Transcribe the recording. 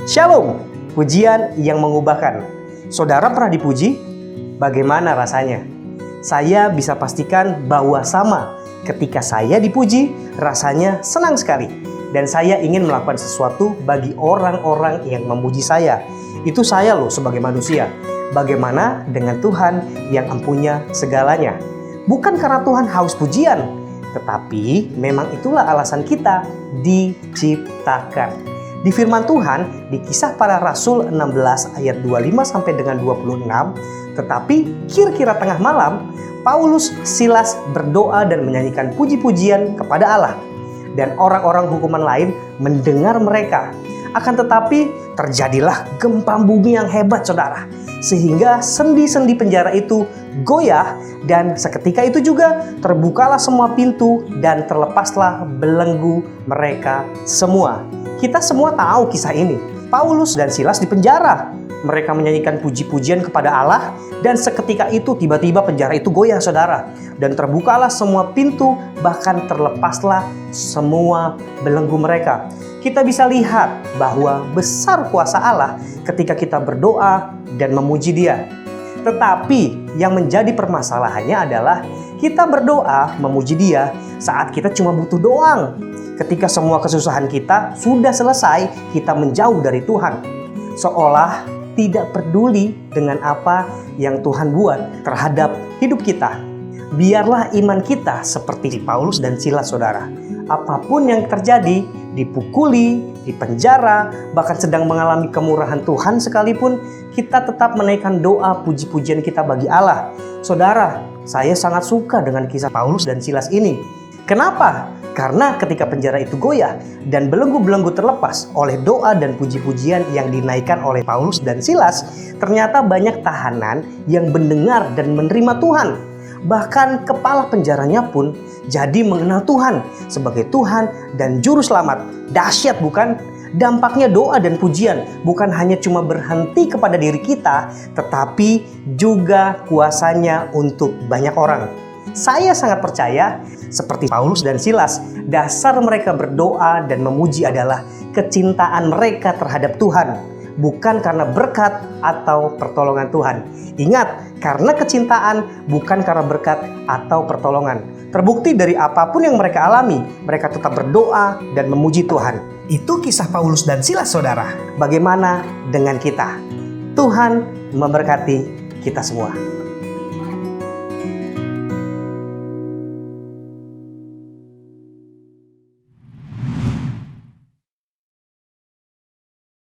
Shalom, pujian yang mengubahkan. Saudara pernah dipuji? Bagaimana rasanya? Saya bisa pastikan bahwa sama ketika saya dipuji, rasanya senang sekali. Dan saya ingin melakukan sesuatu bagi orang-orang yang memuji saya. Itu saya loh sebagai manusia. Bagaimana dengan Tuhan yang empunya segalanya? Bukan karena Tuhan haus pujian, tetapi memang itulah alasan kita diciptakan. Di firman Tuhan, di Kisah Para Rasul 16 ayat 25 sampai dengan 26, tetapi kira-kira tengah malam, Paulus, Silas berdoa dan menyanyikan puji-pujian kepada Allah. Dan orang-orang hukuman lain mendengar mereka. Akan tetapi terjadilah gempa bumi yang hebat, saudara. Sehingga sendi-sendi penjara itu goyah, dan seketika itu juga terbukalah semua pintu dan terlepaslah belenggu mereka semua. Kita semua tahu kisah ini. Paulus dan Silas di penjara. Mereka menyanyikan puji-pujian kepada Allah, dan seketika itu tiba-tiba penjara itu goyah, saudara. Dan terbukalah semua pintu, bahkan terlepaslah semua belenggu mereka. Kita bisa lihat bahwa besar kuasa Allah ketika kita berdoa dan memuji Dia. Tetapi yang menjadi permasalahannya adalah kita berdoa memuji Dia saat kita cuma butuh doang. Ketika semua kesusahan kita sudah selesai, kita menjauh dari Tuhan. Seolah tidak peduli dengan apa yang Tuhan buat terhadap hidup kita. Biarlah iman kita seperti Paulus dan Silas, saudara. Apapun yang terjadi, dipukuli, dipenjara, bahkan sedang mengalami kemurahan Tuhan sekalipun, kita tetap menaikkan doa puji-pujian kita bagi Allah. Saudara, saya sangat suka dengan kisah Paulus dan Silas ini. Kenapa? Karena ketika penjara itu goyah dan belenggu-belenggu terlepas oleh doa dan puji-pujian yang dinaikkan oleh Paulus dan Silas, ternyata banyak tahanan yang mendengar dan menerima Tuhan. Bahkan kepala penjaranya pun jadi mengenal Tuhan sebagai Tuhan dan Juru Selamat. Dahsyat bukan? Dampaknya doa dan pujian bukan hanya cuma berhenti kepada diri kita, tetapi juga kuasanya untuk banyak orang. Saya sangat percaya seperti Paulus dan Silas, dasar mereka berdoa dan memuji adalah kecintaan mereka terhadap Tuhan, bukan karena berkat atau pertolongan Tuhan. Ingat, karena kecintaan bukan karena berkat atau pertolongan. Terbukti dari apapun yang mereka alami, mereka tetap berdoa dan memuji Tuhan. Itu kisah Paulus dan Silas, saudara. Bagaimana dengan kita? Tuhan memberkati kita semua.